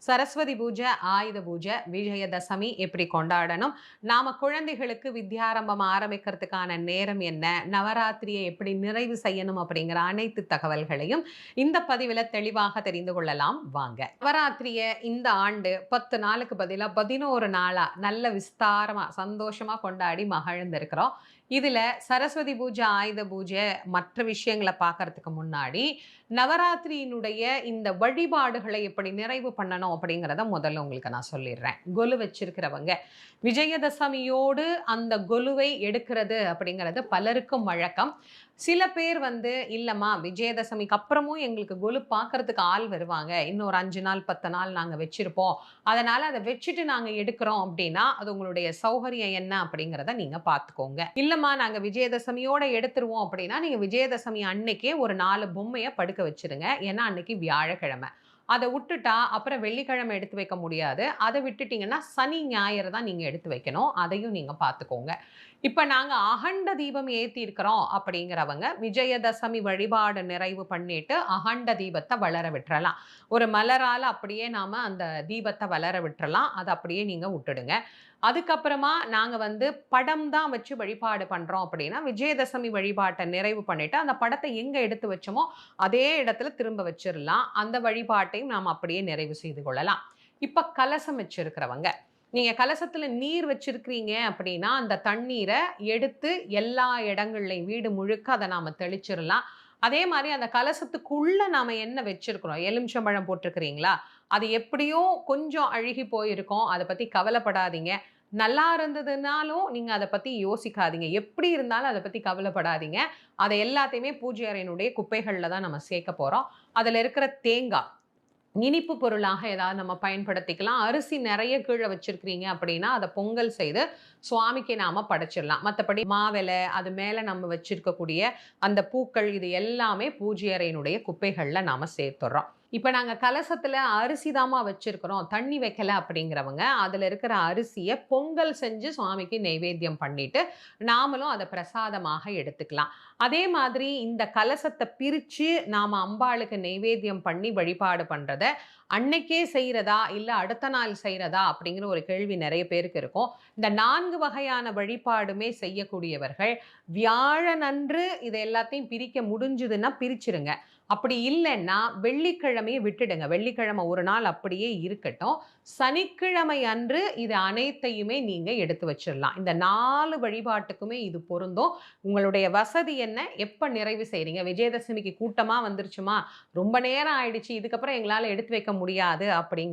சரஸ்வதி பூஜை, ஆயுத பூஜை, விஜயதசமி எப்படி கொண்டாடணும்? நாம குழந்தைகளுக்கு வித்யாரம்பம் ஆரம்பிக்கிறதுக்கான நேரம் என்ன? நவராத்திரியை எப்படி நிறைவு செய்யணும்? அப்படிங்கிற அனைத்து தகவல்களையும் இந்த பதிவில தெளிவாக தெரிந்து கொள்ளலாம் வாங்க. நவராத்திரிய இந்த ஆண்டு 10 நாளுக்கு பதிலா 11 நாளா நல்ல விஸ்தாரமா, சந்தோஷமா கொண்டாடி மகிழ்ந்திருக்கிறோம். இதுல சரஸ்வதி பூஜை, ஆயுத பூஜை, மற்ற விஷயங்கள பார்க்கறதுக்கு முன்னாடி, நவராத்திரியினுடைய இந்த வழிபாடுகளை எப்படி நிறைவு பண்ணணும் அப்படிங்கிறத முதல்ல உங்களுக்கு நான் சொல்லிடுறேன். கொலு வச்சிருக்கிறவங்க, விஜயதசமியோடு அந்த கொலுவை எடுக்கிறது அப்படிங்கிறது பலருக்கும் வழக்கம். சில பேர் இல்லம்மா விஜயதசமிக்கு அப்புறமும் எங்களுக்கு கொலு பார்க்கறதுக்கு ஆள் வருவாங்க. இன்னும் ஒரு 5 நாள், 10 நாள் நாங்க வச்சிருப்போம். அதனால அத வச்சுட்டு நாங்க எடுக்கிறோம் அப்படின்னா, அது உங்களுடைய சௌகரியம் என்ன அப்படிங்கிறத நீங்க பார்த்துக்கோங்க. இல்லம்மா நாங்க விஜயதசமியோட எடுத்துருவோம் அப்படின்னா, நீங்க விஜயதசமி அன்னைக்கே ஒரு 4 பொம்மைய படுக்க வச்சுருங்க. ஏன்னா அன்னைக்கு வியாழக்கிழமை. அத உட்டுட்டா, அப்புறம் வெள்ளிக்கிழமை எடுத்து வைக்க முடியாது. அத விட்டுட்டீங்கன்னா, சனி, ஞாயிறு தான் நீங்க எடுத்து வைக்கணும். அதையும் நீங்க பார்த்துக்கோங்க. இப்ப நாங்க அகண்ட தீபம் ஏத்தி இருக்கிறோம் அப்படிங்கிறவங்க, விஜயதசமி வழிபாடு நிறைவு பண்ணிட்டு, அகண்ட தீபத்த வளர விட்டுறலாம். ஒரு மலரால அப்படியே நாம அந்த தீபத்த வளர விட்டுறலாம். அத அப்படியே நீங்க உட்டுடுங்க. அதுக்கப்புறமா நாங்க படம் தான் வச்சு வழிபாடு பண்றோம் அப்படின்னா, விஜயதசமி வழிபாட்ட நிறைவு பண்ணிட்டு, அந்த படத்த எங்க எடுத்து வச்சோமோ, அதே இடத்துல திரும்ப வச்சிரலாம். அந்த வழிபாட்டையும் நாம் அப்படியே நிறைவு செய்து கொள்ளலாம். இப்ப கலசம் வச்சிருக்கிறவங்க, நீங்க கலசத்துல நீர் வச்சிருக்கிறீங்க அப்படின்னா, அந்த தண்ணீர எடுத்து எல்லா இடங்கள்லயும் வீடு முழுக்க அத நாம தெளிச்சிரலாம். அதே மாரி அந்த கலசத்துக்குள்ள நாம என்ன வச்சிருக்கிறோம்? எலுமிச்சம்பழம் போட்டிருக்கிறீங்களா? அது எப்படியோ கொஞ்சம் அழுகி போயிருக்கும். அத பத்தி கவலைப்படாதீங்க. நல்லா இருந்ததுனாலும் நீங்க அத பத்தி யோசிக்காதீங்க. எப்படி இருந்தாலும் அத பத்தி கவலைப்படாதீங்க. அத எல்லாத்தையுமே பூஜை அறையினுடைய குப்பைகள்ல தான் நம்ம சேர்க்க போறோம். அதுல இருக்கிற தேங்கா, இனிப்பு பொருளாக ஏதாவது நம்ம பயன்படுத்திக்கலாம். அரிசி நெறைய கீழ வச்சிருக்கிறீங்க அப்படின்னா, அத பொங்கல் செய்து சுவாமிக்கு நாம படைச்சிடலாம். மத்தபடி மாவிலை, அது மேல நம்ம வச்சிருக்கக்கூடிய அந்த பூக்கள், இது எல்லாமே பூஜை அறையினுடைய குப்பைகள்ல நாம சேர்த்துர்றோம். இப்ப நாங்க கலசத்துல அரிசி தாம்மா வச்சிருக்கிறோம், தண்ணி வைக்கல அப்படிங்கிறவங்க, அதுல இருக்கிற அரிசிய பொங்கல் செஞ்சு சுவாமிக்கு நெய்வேத்தியம் பண்ணிட்டு, நாமளும் அத பிரசாதமாக எடுத்துக்கலாம். அதே மாதிரி இந்த கலசத்த பிரிச்சு நாம அம்பாளுக்கு நெய்வேத்தியம் பண்ணி வழிபாடு பண்றத அன்னைக்கே செய்றதா, இல்ல அடுத்த நாள் செய்றதா அப்படிங்கிற ஒரு கேள்வி நெறைய பேருக்கு இருக்கும். இந்த 4 வகையான வழிபாடுமே செய்யக்கூடியவர்கள், வியாழனன்று இத எல்லாத்தையும் பிரிக்க முடிஞ்சுதுன்னா பிரிச்சுருங்க. அப்படி இல்லன்னா, வெள்ளிக்கிழமைய விட்டுடுங்க. வெள்ளிக்கிழமை ஒரு நாள் அப்படியே இருக்கட்டும். சனிக்கிழமை அன்று இது அனைத்தையுமே நீங்க எடுத்து வச்சிரலாம். இந்த 4 வழிபாட்டுக்குமே இது பொருந்தும். உங்களுடைய வசதி என்ன? எப்ப நிறைவு செய்றீங்க? விஜயதசமிக்கு கூட்டமா வந்துருச்சுமா, ரொம்ப நேரம் ஆயிடுச்சு. இதுக்கப்புறம் எங்களால எடுத்து வைக்க முடியாது அப்படிங்கிற